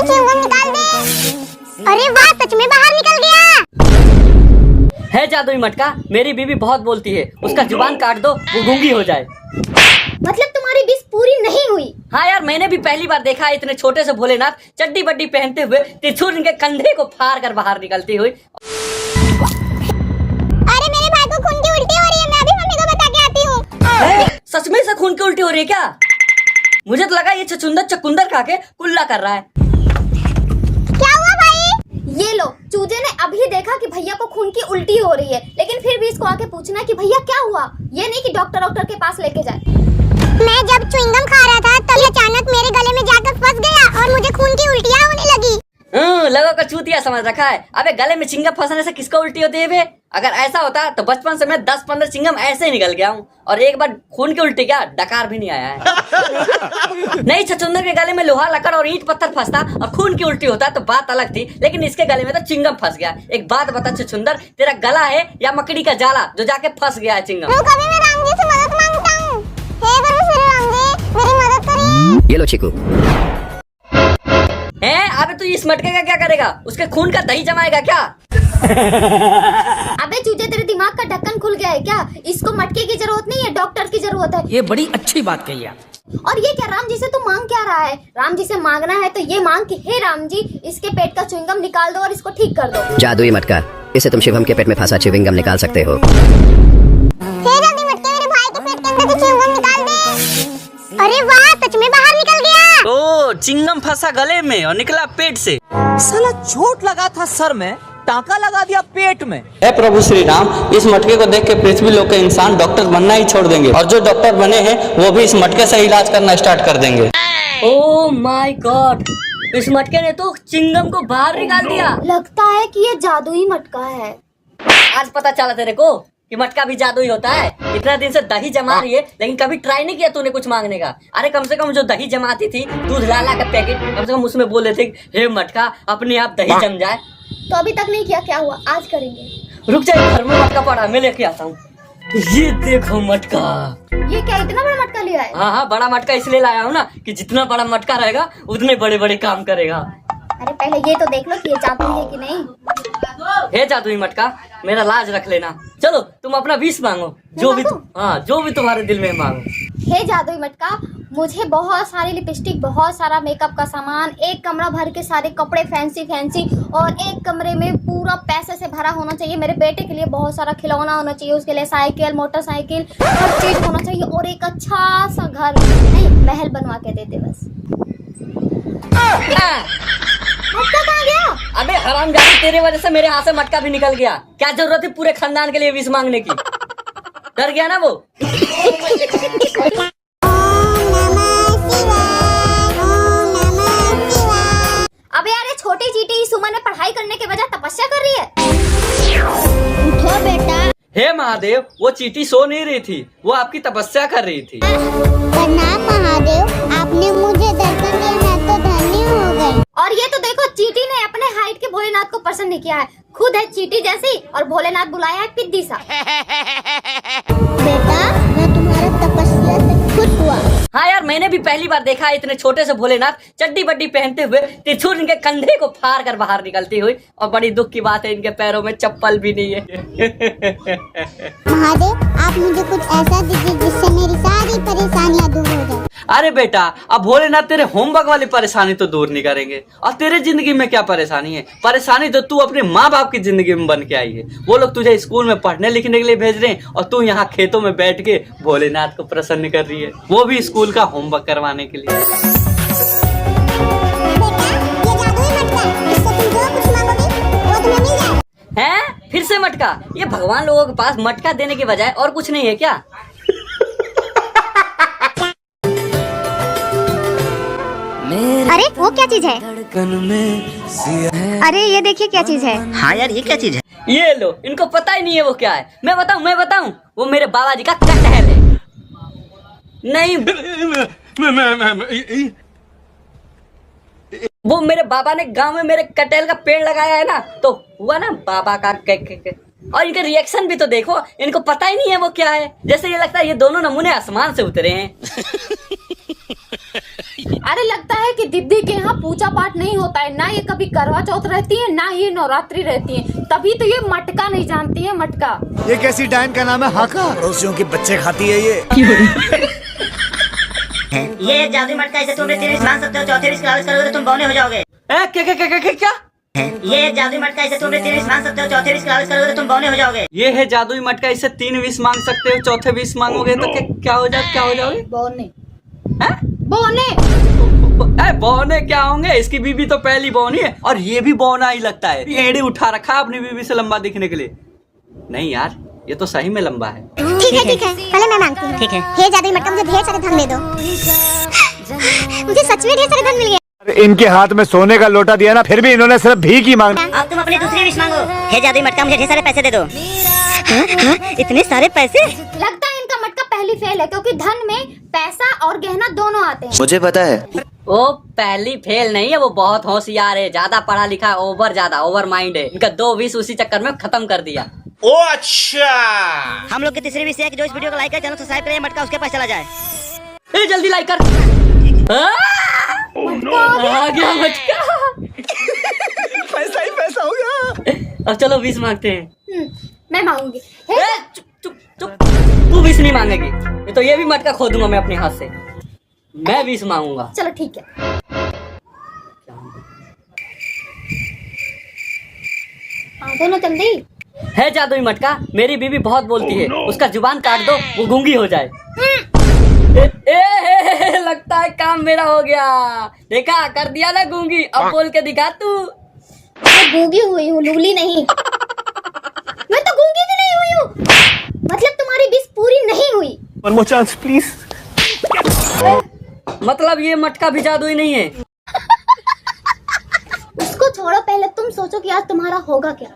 Chewing gum निकाल दे। अरे वाह, सच में बाहर निकल गया। है जादुई मटका, मेरी बीवी बहुत बोलती है, उसका जुबान काट दो वो गूंगी हो जाए। मतलब तुम्हारी विश पूरी नहीं हुई? हाँ यार, मैंने भी पहली बार देखा है इतने छोटे से भोलेनाथ चड्डी बड्डी पहनते हुए त्रिशूल इनके कंधे को फाड़ कर बाहर निकलती हुई। अरे मेरे भाई को खून की उल्टी हो रही है, मैं अभी मम्मी को बता के आती हूँ। सच में से खून की उल्टी हो रही है क्या? मुझे तो लगा ये छछुंदर चकुंदर खा के कुल्ला कर रहा है। क्या हुआ भाई? ये लो, चूजे ने अभी देखा कि भैया को खून की उल्टी हो रही है, लेकिन फिर भी इसको आके पूछना है कि भैया क्या हुआ। ये नहीं कि डॉक्टर के पास लेके जाए। मैं जब च्युइंगम खा रहा था तब अचानक मेरे गले में जाकर फंस गया और मुझे खून की उल्टियाँ होने लगी। लोगों का चूतिया समझ रखा है। अबे गले में चिंगम फंसने से किसको उल्टी होती है बे? अगर ऐसा होता तो बचपन से मैं 10-15 चिंगम ऐसे ही निकल गया हूँ और एक बार खून की उल्टी क्या डकार भी नहीं आया है। नहीं, छछुंदर के गले में लोहा लकड़ और ईंट पत्थर फंसता और खून की उल्टी होता तो बात अलग थी, लेकिन इसके गले में तो चिंगम फंस गया। एक बात बता छछुंदर, तेरा गला है या मकड़ी का जाला जो जाके फंस गया है चिंगम? कभी मैं राम जी से मदद मांगता हूँ। हे परमेश्वर राम जी, मेरी मदद करिए। ये लो चीकू। अबे तू इस मटके का क्या करेगा? उसके खून का दही जमाएगा क्या? अबे चूजे, तेरे दिमाग का ढक्कन खुल गया है क्या? इसको मटके की जरूरत नहीं है, डॉक्टर की जरूरत है। ये बड़ी अच्छी बात कही आप। और ये क्या राम जी से तू मांग क्या रहा है? राम जी से मांगना है तो ये मांग कि हे राम जी, इसके पेट का च्युइंगम निकाल दो और इसको ठीक कर दो। जादुई मटका, इसे तुम शिवम के पेट में फंसा च्युइंगम निकाल सकते हो। हे जल्दी मटके मेरे भाई के पेट के अंदर से च्युइंगम निकाल दे। अरे वाह, सच में बाहर निकल गया। तो चिंगम फंसा गले में और निकला पेट से। साला चोट लगा था सर में, टांका लगा दिया पेट में। हे प्रभु श्री राम, इस मटके को देख के पृथ्वी लोक के इंसान डॉक्टर बनना ही छोड़ देंगे और जो डॉक्टर बने हैं वो भी इस मटके से इलाज करना स्टार्ट कर देंगे। ओह माय गॉड, इस मटके ने तो चिंगम को बाहर निकाल दिया। लगता है कि ये जादुई मटका है। आज पता चला तेरे को कि मटका भी जादुई होता है। इतना दिन से दही जमा रही है लेकिन कभी ट्राई नहीं किया तूने कुछ मांगने का। अरे कम से कम जो दही जमाती थी दूध लाला का पैकेट, कम से कम उसमें बोले थे हे मटका अपने आप दही जम जाए। तो अभी तक नहीं किया, क्या हुआ? आज करेंगे। रुक जाए, घर में मटका पड़ा, मैं लेके आता हूँ। ये देखो मटका। ये क्या इतना बड़ा मटका लिया है? हाँ, बड़ा मटका इसलिए लाया हूँ ना कि जितना बड़ा मटका रहेगा उतने बड़े बड़े काम करेगा। अरे पहले ये तो देख लो कि ये जादुई है कि नहीं। हे जादुई मटका, मेरा लाज रख लेना। चलो तुम अपना विश मांगो, जो भी तुम्हारे दिल में मांगो। हे जादुई मटका, मुझे बहुत सारी लिपस्टिक, बहुत सारा मेकअप का सामान, एक कमरा भर के सारे कपड़े फैंसी और एक कमरे में पूरा पैसे से भरा होना चाहिए। मेरे बेटे के लिए बहुत सारा खिलौना होना चाहिए, उसके लिए साइकिल, मोटरसाइकिल, हर चीज होना चाहिए और एक अच्छा सा घर, नहीं महल बनवा के देते बस। मटका कहाँ गया? अबे हरामजादी, तेरे वजह से मेरे हाथ से मटका भी निकल गया। क्या जरूरत है पूरे खानदान के लिए विश मांगने की? डर गया ना वो। अबे यार, ये छोटी चीटी इस उम्र में पढ़ाई करने के बजाय तपस्या कर रही है। उठो बेटा। हे महादेव, वो चींटी सो नहीं रही थी, वो आपकी तपस्या कर रही थी। प्रणाम महादेव, आपने मुझे दर्शन दिया, मैं तो धन्य हो गई। और ये तो देखो, चीटी ने अपने हाइट के भोलेनाथ को पसंद नहीं किया है। खुद है चीटी जैसी और भोलेनाथ बुलाया है पिद्दी सा। बेटा, मैं तुम्हारा तपस्या से खुश हुआ। हाँ यार, मैंने भी पहली बार देखा है इतने छोटे से भोलेनाथ चड्डी बड्डी पहनते हुए त्रिशूल इनके कंधे को फाड़ कर बाहर निकलती हुई। और बड़ी दुख की बात है, इनके पैरों में चप्पल भी नहीं है। महादेव, आप मुझे कुछ ऐसा दीजिए जिससे मेरी सारी परेशानियां दूर हो जाए। अरे बेटा, अब भोलेनाथ तेरे होमवर्क वाली परेशानी तो दूर नहीं करेंगे। और तेरे जिंदगी में क्या परेशानी है? परेशानी तो तू अपने माँ बाप की जिंदगी में बन के आई है। वो लोग तुझे स्कूल में पढ़ने लिखने के लिए भेज रहे हैं और तू यहाँ खेतों में बैठ के भोलेनाथ को प्रसन्न कर रही है, वो भी स्कूल का होमवर्क करवाने के लिए। बेटा, ये जादुई मटका, इससे तुम जो कुछ मांगोगी वो तुम्हें मिल जाएगा। हैं? फिर से मटका? ये भगवान लोगों के पास मटका देने के बजाय और कुछ नहीं है क्या? अरे वो क्या चीज है? अरे ये देखिए क्या चीज है। हाँ यार, ये क्या चीज है? ये लो, इनको पता ही नहीं है वो क्या है। मैं बताऊं, वो मेरे बाबा जी का कटहल है। नहीं, वो मेरे बाबा ने गांव में मेरे कटहल का पेड़ लगाया है ना, तो हुआ ना बाबा का और इनके रिएक्शन भी तो देखो, इनको पता ही नहीं है वो क्या है। जैसे ये लगता है ये दोनों नमूने आसमान से उतरे हैं। अरे लगता है कि दीदी के यहाँ पूजा पाठ नहीं होता है, ना ये कभी करवा चौथ रहती है, ना ये नवरात्रि रहती है, तभी तो ये मटका नहीं जानती है। मटका ये कैसी डायन का नाम है? हाका पड़ोसियों के बच्चे खाती है ये। ये एक जादुई मटका, इसे तुम 3 विश मांग सकते हो, चौथे विश की लालच करोगे तो तुम बौने हो जाओगे। क्या? ये एक जादुई मटका, इसे तुम 3 विश मांग सकते हो, चौथे विश की लालच करोगे तो तुम बौने हो जाओगे। ये है जादुई मटका, इससे 3 विश मांग सकते हो, चौथे विश मांगोगे तो क्या हो जाओगे? बौने। हैं? बौने बौने क्या होंगे? इसकी बीबी तो पहली बौनी है और ये भी बौना ही लगता है। एड़ी उठा रखा है अपनी बीबी से लंबा दिखने के लिए। नहीं यार, ये तो सही में लंबा है। ठीक है पहले मैं मांगती हूँ। ठीक है। हे जादुई मटका, मुझे ढेर सारे धन दे दो। मुझे सच में ढेर सारे धन मिल गए। इनके हाथ में सोने का लोटा दिया ना, फिर भी इन्होंने सिर्फ भीख ही मांगी। अब तुम अपनी दूसरी विश मांगो। हे जादुई मटका, मुझे ढेर सारे पैसे दे दो। इतने सारे पैसे? लगता है इनका मटका पहली फेल है, क्योंकि धन में पैसा और गहना दोनों आते हैं। मुझे पता है। वो पहली फेल नहीं है, वो बहुत होशियार है, ज्यादा पढ़ा लिखा है, ओवर माइंड है। इनका 2 विश उसी चक्कर में खत्म कर दिया। ओ अच्छा, हम लोग की तीसरी विश है कि जो इस वीडियो को लाइक करे, चैनल सब्सक्राइब करे, मटका उसके पास चला जाए। ए जल्दी लाइक कर। आ गया मटका। पैसा ही पैसा हो गया। अब चलो विश मांगते हैं। मैं मांगूंगी। हे, ए, चुप। तू विश नहीं मांगेगी, ये तो ये भी मटका खो दूंगा मैं अपने हाथ से। मैं विश मांगूंगा। चलो ठीक है। दो ना जल्दी। है जादुई मटका, मेरी बीबी बहुत बोलती है, उसका जुबान काट दो, वो गूंगी हो जाए। लगता है काम मेरा हो गया। देखा, कर दिया ना गूंगी। अब बोल के दिखा तू। मैं गूंगी हुई हूँ, लूली नहीं। मैं तो गूंगी भी नहीं हुई हूँ। मतलब तुम्हारी विश पूरी नहीं हुई। One more chance, please. मतलब ये मटका भी जादुई नहीं है। उसको छोड़ो, पहले तुम सोचो कि आज तुम्हारा होगा क्या।